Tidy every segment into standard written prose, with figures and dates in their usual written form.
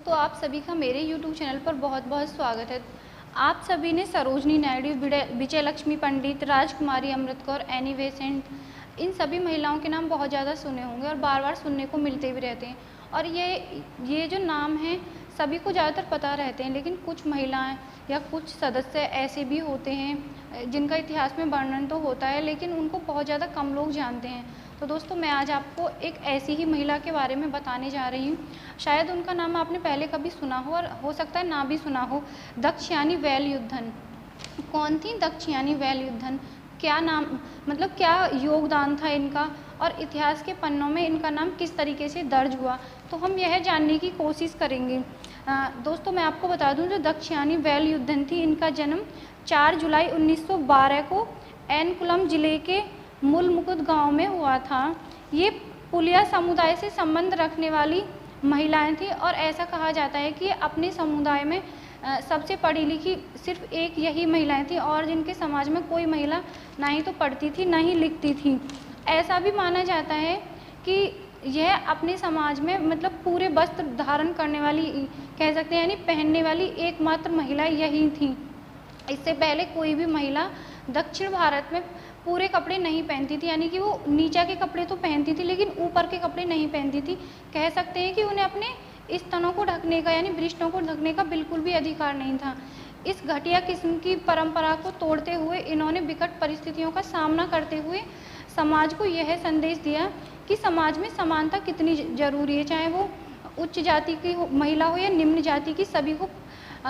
तो आप सभी का मेरे YouTube चैनल पर बहुत बहुत स्वागत है। आप सभी ने सरोजनी नायडू, विजय लक्ष्मी पंडित, राजकुमारी अमृत कौर, एनी बेसेंट, इन सभी महिलाओं के नाम बहुत ज़्यादा सुने होंगे और बार बार सुनने को मिलते भी रहते हैं। और ये जो नाम हैं सभी को ज़्यादातर पता रहते हैं, लेकिन कुछ महिलाएं या कुछ सदस्य ऐसे भी होते हैं जिनका इतिहास में वर्णन तो होता है, लेकिन उनको बहुत ज़्यादा कम लोग जानते हैं। तो दोस्तों, मैं आज आपको एक ऐसी ही महिला के बारे में बताने जा रही हूँ। शायद उनका नाम आपने पहले कभी सुना हो और हो सकता है ना भी सुना हो। दक्षयानी वेलयुद्धन। कौन थी दक्षयानी वेलयुद्धन? क्या नाम, मतलब क्या योगदान था इनका और इतिहास के पन्नों में इनका नाम किस तरीके से दर्ज हुआ, तो हम यह जानने की कोशिश करेंगे। दोस्तों, मैं आपको बता दूं, जो दक्षयानी वेलयुद्धन थी, इनका जन्म 4 जुलाई 1912 को एर्नाकुलम जिले के मूलमुकुंद गांव में हुआ था। ये पुलिया समुदाय से संबंध रखने वाली महिलाएं थी और ऐसा कहा जाता है कि अपने समुदाय में सबसे पढ़ी लिखी सिर्फ एक यही महिलाएं थी और जिनके समाज में कोई महिला ना ही तो पढ़ती थी ना ही लिखती थी। ऐसा भी माना जाता है कि यह अपने समाज में मतलब पूरे वस्त्र धारण करने वाली, कह सकते हैं यानी पहनने वाली एकमात्र महिला यही थी। इससे पहले कोई भी महिला दक्षिण भारत में पूरे कपड़े नहीं पहनती थी, यानी कि वो नीचा के कपड़े तो पहनती थी लेकिन ऊपर के कपड़े नहीं पहनती थी। कह सकते हैं कि उन्हें अपने स्तनों को ढकने का यानी वृष्णों को ढकने का बिल्कुल भी अधिकार नहीं था। इस घटिया किस्म की परंपरा को तोड़ते हुए इन्होंने विकट परिस्थितियों का सामना करते हुए समाज को यह संदेश दिया कि समाज में समानता कितनी जरूरी है, चाहे वो उच्च जाति की महिला हो या निम्न जाति की, सभी को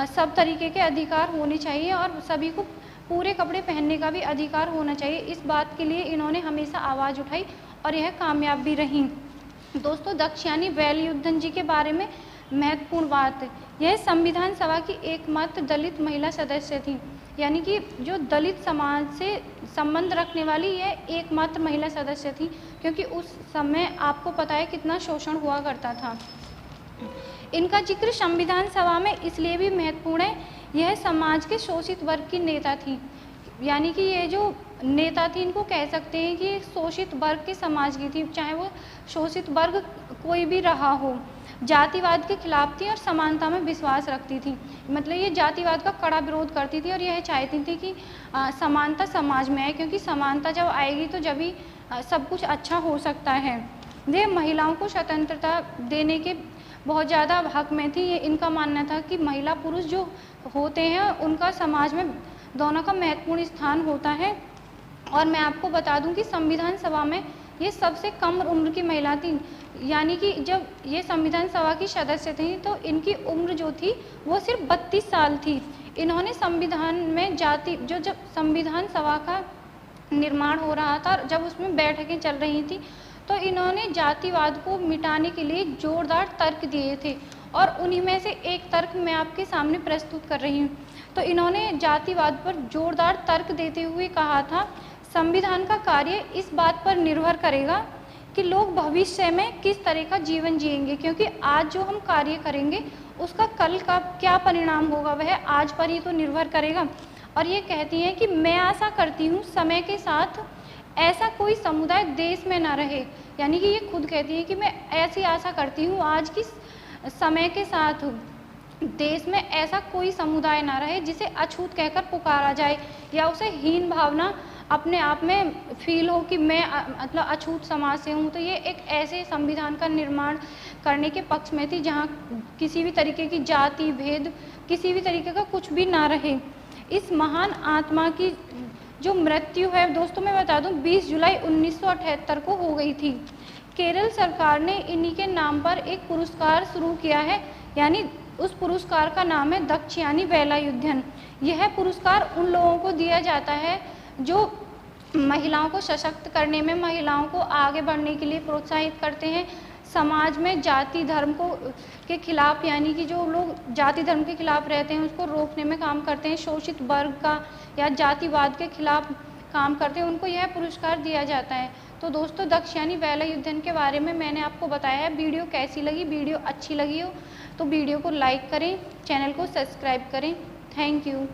सब तरीके के अधिकार होने चाहिए और सभी को पूरे कपड़े पहनने का भी अधिकार होना चाहिए। इस बात के लिए इन्होंने हमेशा आवाज़ उठाई और यह कामयाब भी रही। दोस्तों, दक्षयानी वेलयुद्धन जी के बारे में महत्वपूर्ण बात, यह संविधान सभा की एकमात्र दलित महिला सदस्य थी, यानी कि जो दलित समाज से संबंध रखने वाली यह एकमात्र महिला सदस्य थी, क्योंकि उस समय आपको पता है कितना शोषण हुआ करता था। इनका जिक्र संविधान सभा में इसलिए भी महत्वपूर्ण है, यह समाज के शोषित वर्ग की नेता थी, यानी कि ये जो नेता थी इनको कह सकते हैं कि शोषित वर्ग के समाज की थी, चाहे वो शोषित वर्ग कोई भी रहा हो। जातिवाद के खिलाफ थी और समानता में विश्वास रखती थी, मतलब ये जातिवाद का कड़ा विरोध करती थी और यह चाहती थी कि समानता समाज में आए, क्योंकि समानता जब आएगी तो जब ही सब कुछ अच्छा हो सकता है। ये महिलाओं को स्वतंत्रता देने के बहुत ज़्यादा हक में थी। ये इनका मानना था कि महिला पुरुष जो होते हैं उनका समाज में दोनों का महत्वपूर्ण स्थान होता है। और मैं आपको बता दूं कि संविधान सभा में ये सबसे कम उम्र की महिला थी, यानी कि जब ये संविधान सभा की सदस्य थी तो इनकी उम्र जो थी वो सिर्फ 32 साल थी। इन्होंने संविधान में जब संविधान सभा का निर्माण हो रहा था, जब उसमें बैठकें चल रही थी, तो इन्होंने जातिवाद को मिटाने के लिए जोरदार तर्क दिए थे और उन्हीं में से एक तर्क मैं आपके सामने प्रस्तुत कर रही हूँ। तो इन्होंने जातिवाद पर जोरदार तर्क देते हुए कहा था, संविधान का कार्य इस बात पर निर्भर करेगा कि लोग भविष्य में किस तरह का जीवन जिएंगे, क्योंकि आज जो हम कार्य करेंगे उसका कल का क्या परिणाम होगा वह आज पर ही तो निर्भर करेगा। और ये कहती हैं कि मैं आशा करती हूँ समय के साथ ऐसा कोई समुदाय देश में ना रहे, यानी कि ये खुद कहती है कि मैं ऐसी आशा करती हूँ आज की समय के साथ देश में ऐसा कोई समुदाय ना रहे जिसे अछूत कहकर पुकारा जाए या उसे हीन भावना अपने आप में फील हो कि मैं मतलब अछूत समाज से हूँ। तो ये एक ऐसे संविधान का निर्माण करने के पक्ष में थी जहाँ किसी भी तरीके की जाति भेद, किसी भी तरीके का कुछ भी ना रहे। इस महान आत्मा की जो मृत्यु है दोस्तों, मैं बता दूं 20 जुलाई 1978 को हो गई थी। केरल सरकार ने इन्हीं के नाम पर एक पुरस्कार शुरू किया है, यानी उस पुरस्कार का नाम है दक्षयानी वेलायुद्धन। यह पुरस्कार उन लोगों को दिया जाता है जो महिलाओं को सशक्त करने में, महिलाओं को आगे बढ़ने के लिए प्रोत्साहित करते हैं, समाज में जाति धर्म के खिलाफ, यानी कि जो लोग जाति धर्म के खिलाफ रहते हैं उसको रोकने में काम करते हैं, शोषित वर्ग का या जातिवाद के खिलाफ काम करते हैं, उनको यह पुरस्कार दिया जाता है। तो दोस्तों, दक्षयानी वेलायुद्धन के बारे में मैंने आपको बताया है। वीडियो कैसी लगी? वीडियो अच्छी लगी हो तो वीडियो को लाइक करें, चैनल को सब्सक्राइब करें। Thank you.